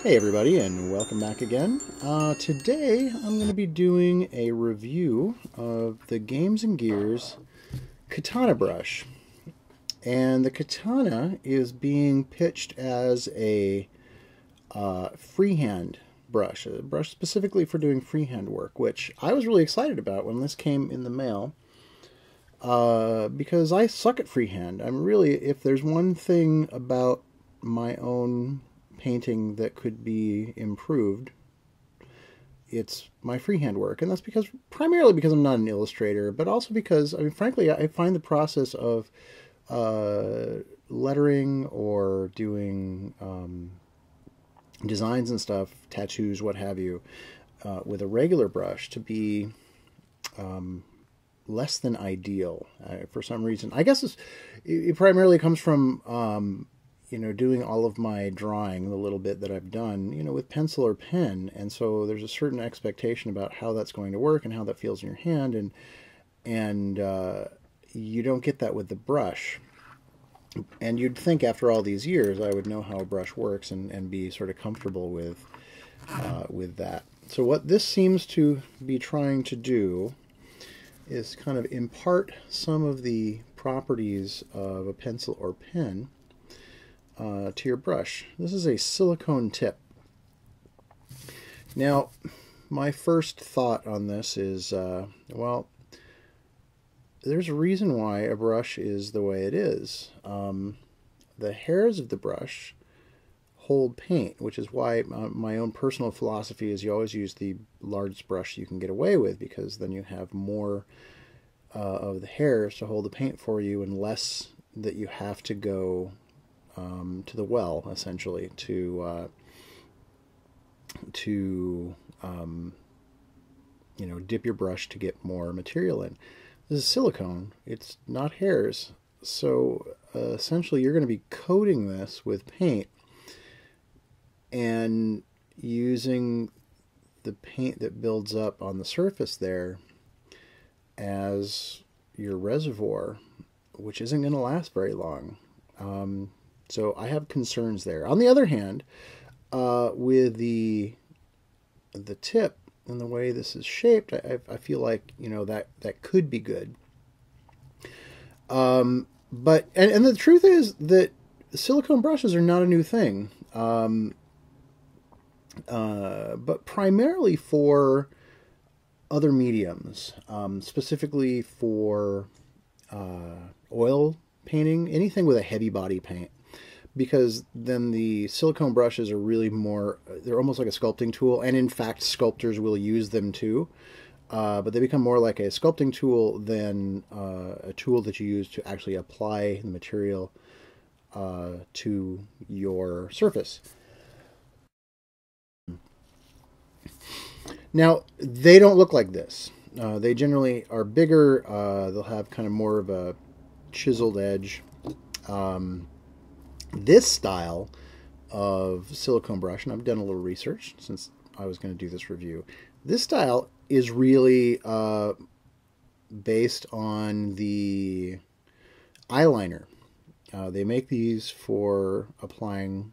Hey everybody, and welcome back again. Today I'm going to be doing a review of the Games and Gears Katana brush. And the Katana is being pitched as a freehand brush, a brush specifically for doing freehand work, which I was really excited about when this came in the mail. Because I suck at freehand. If there's one thing about my own painting that could be improved, it's my freehand work. And that's primarily because I'm not an illustrator, but also because, frankly, I find the process of lettering or doing designs and stuff, tattoos, what have you, with a regular brush to be less than ideal for some reason. I guess it primarily comes from doing all of my drawing, the little bit that I've done, with pencil or pen, and so there's a certain expectation about how that's going to work and how that feels in your hand, and you don't get that with the brush. And you'd think after all these years I would know how a brush works and be sort of comfortable with that. So what this seems to be trying to do is kind of impart some of the properties of a pencil or pen to your brush. This is a silicone tip. Now, my first thought on this is, well, there's a reason why a brush is the way it is. The hairs of the brush hold paint, which is why my own personal philosophy is you always use the largest brush you can get away with, because then you have more of the hairs to hold the paint for you and less that you have to go to the well, essentially, to dip your brush to get more material in. This is silicone. It's not hairs. So essentially you're going to be coating this with paint and using the paint that builds up on the surface there as your reservoir, which isn't going to last very long. So I have concerns there. On the other hand, with the tip and the way this is shaped, I feel like that could be good. But the truth is that silicone brushes are not a new thing, but primarily for other mediums, specifically for oil painting, anything with a heavy body paint. Because then the silicone brushes are really they're almost like a sculpting tool, and in fact sculptors will use them too, but they become more like a sculpting tool than a tool that you use to actually apply the material to your surface. Now, they don't look like this. They generally are bigger. They'll have kind of more of a chiseled edge. This style of silicone brush, and I've done a little research since I was going to do this review, this style is really based on the eyeliner. They make these for applying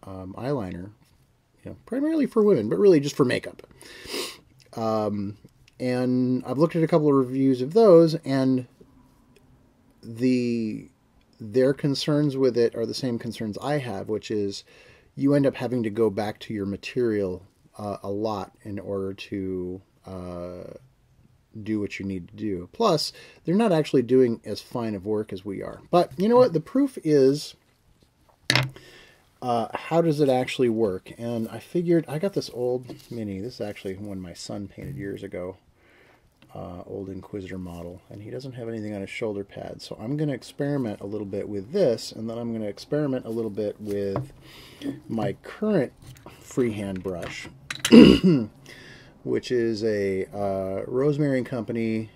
eyeliner, primarily for women, but really just for makeup. And I've looked at a couple of reviews of those, and their concerns with it are the same concerns I have, which is you end up having to go back to your material a lot in order to do what you need to do. Plus, they're not actually doing as fine of work as we are. But you know what? The proof is, how does it actually work? And I figured, I got this old Mini. This is actually one my son painted years ago. Old Inquisitor model, and he doesn't have anything on his shoulder pad, so I'm going to experiment a little bit with this, and then I'm going to experiment a little bit with my current freehand brush, which is a Rosemary & Company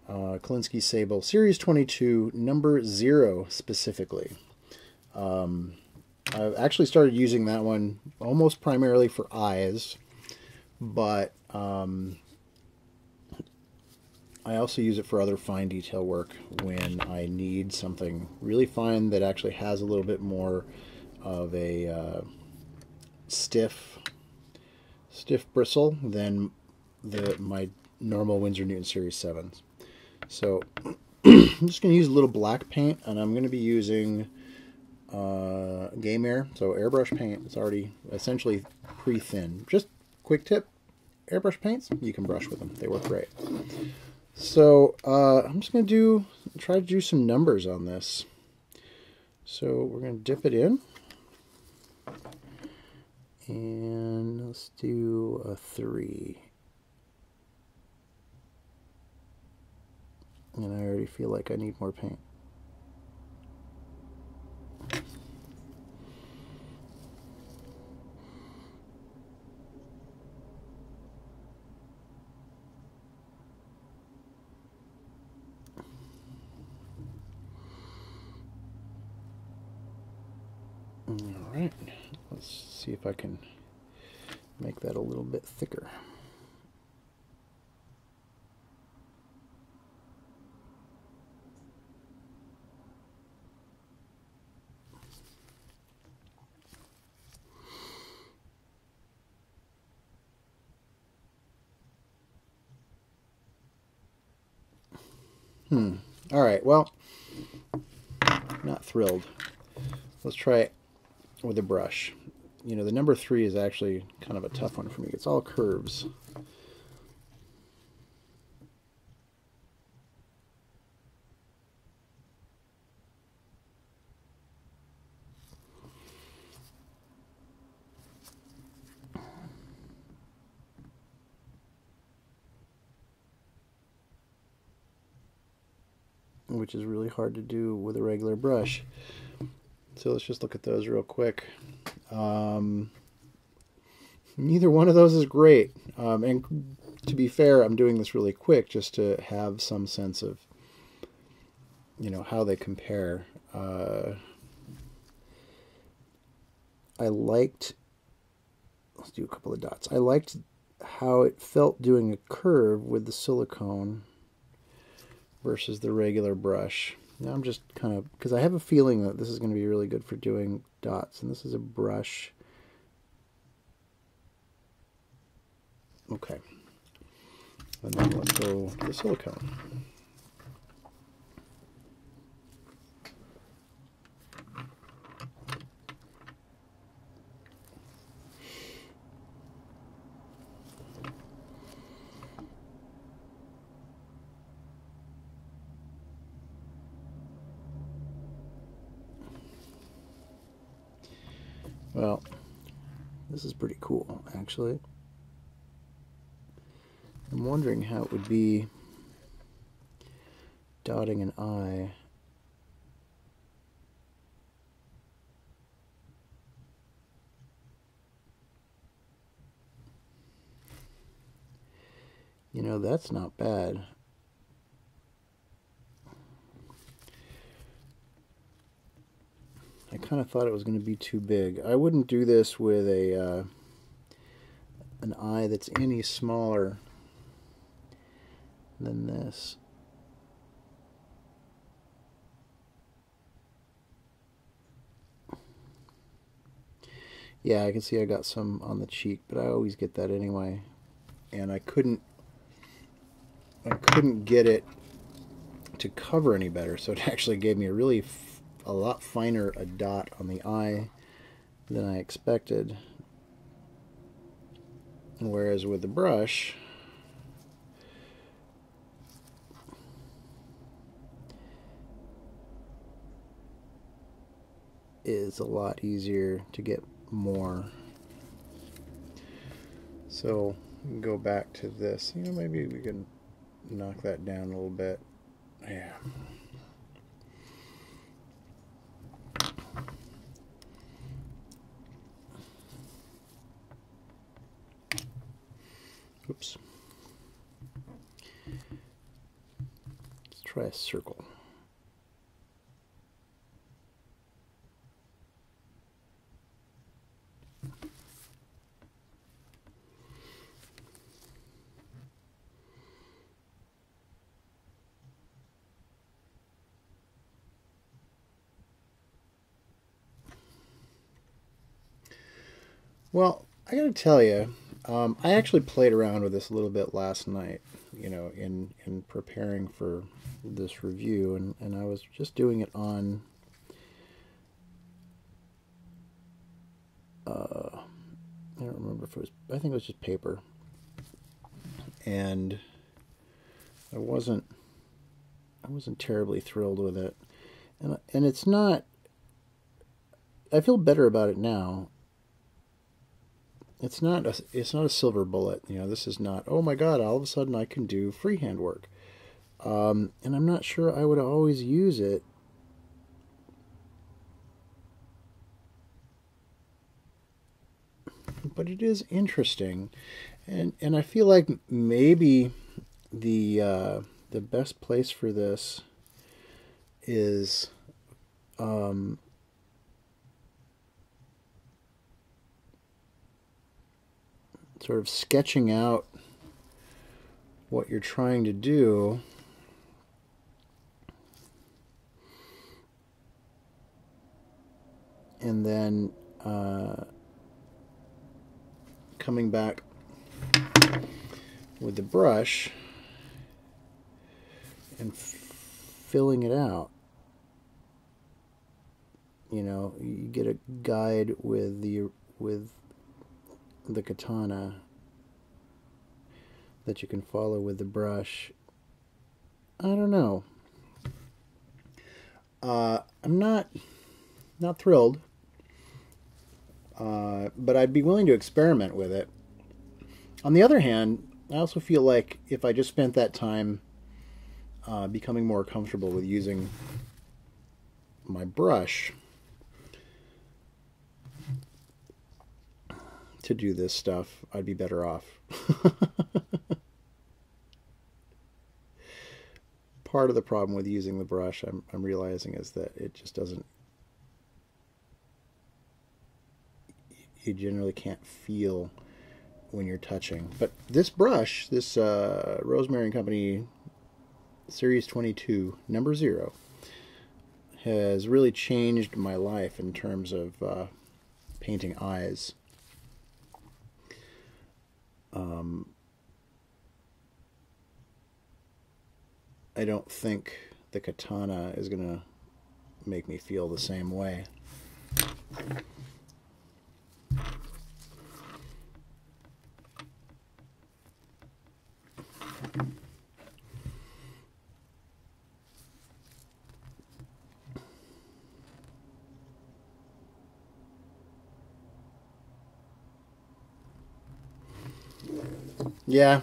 Kolinsky Sable Series 22 number 0 specifically. I've actually started using that one almost primarily for eyes, but I also use it for other fine detail work when I need something really fine that actually has a little bit more of a stiff bristle than my normal Winsor Newton Series 7s. So I'm just going to use a little black paint, and I'm going to be using Game Air, so airbrush paint. It's already essentially pre-thin. Just quick tip, airbrush paints, you can brush with them. They work great. So I'm just going to try to do some numbers on this. So we're going to dip it in. And let's do a 3. And I already feel like I need more paint. Alright, let's see if I can make that a little bit thicker. Alright, well, not thrilled. Let's try it with a brush. You know, the number 3 is actually kind of a tough one for me. It's all curves. Which is really hard to do with a regular brush. So let's just look at those real quick. Neither one of those is great. And to be fair, I'm doing this really quick just to have some sense of, you know, how they compare. I liked, let's do a couple of dots. I liked how it felt doing a curve with the silicone versus the regular brush. Now I'm just kind of, because I have a feeling that this is going to be really good for doing dots, and this is a brush. Okay. And then let's go to the silicone. Well, this is pretty cool, actually. I'm wondering how it would be dotting an eye. You know, that's not bad. I kind of thought it was going to be too big. I wouldn't do this with a an eye that's any smaller than this. Yeah, I can see I got some on the cheek, but I always get that anyway. And I couldn't get it to cover any better, so it actually gave me a lot finer a dot on the eye than I expected. Whereas with the brush, is a lot easier to get more. So go back to this. You know, maybe we can knock that down a little bit. Yeah. Oops. Let's try a circle. Well, I gotta tell you, I actually played around with this a little bit last night, you know, in preparing for this review, and I was just doing it on, I don't remember if it was, I think it was just paper, and I wasn't terribly thrilled with it, and it's not. I feel better about it now. It's not a silver bullet. You know, this is not, oh my God, all of a sudden I can do freehand work. And I'm not sure I would always use it. But it is interesting. And I feel like maybe the best place for this is sort of sketching out what you're trying to do, and then coming back with the brush and filling it out. You know, you get a guide with the katana that you can follow with the brush. I don't know. I'm not thrilled, but I'd be willing to experiment with it. On the other hand, I also feel like if I just spent that time becoming more comfortable with using my brush to do this stuff, I'd be better off. Part of the problem with using the brush, I'm realizing, is that it just doesn't, you generally can't feel when you're touching. But this brush, this Rosemary and Company Series 22, number 0, has really changed my life in terms of painting eyes. I don't think the Katana is going to make me feel the same way. Yeah,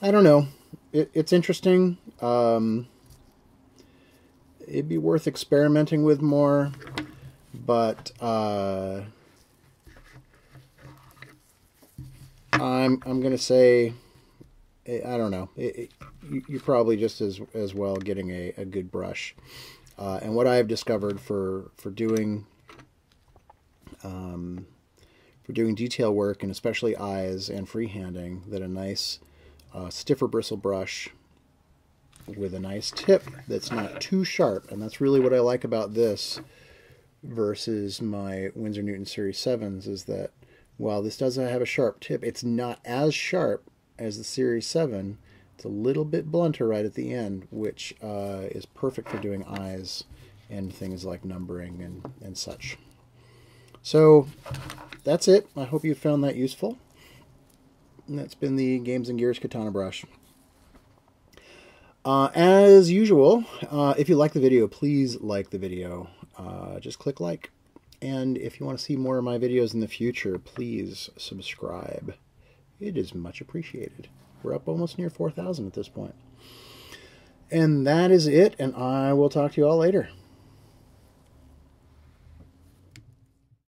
I don't know. It's interesting. It'd be worth experimenting with more, but I'm going to say, I don't know. You're probably just as well getting a good brush. And what I've discovered for doing detail work, and especially eyes and freehanding, that a nice stiffer bristle brush with a nice tip that's not too sharp, and that's really what I like about this versus my Winsor Newton Series 7s, is that while this doesn't have a sharp tip, it's not as sharp as the Series 7. It's a little bit blunter right at the end, which is perfect for doing eyes and things like numbering and such. So that's it. I hope you found that useful. And that's been the Games and Gears Katana brush. As usual, if you like the video, please like the video. Just click like. And if you want to see more of my videos in the future, please subscribe. It is much appreciated. We're up almost near 4,000 at this point. And that is it, and I will talk to you all later.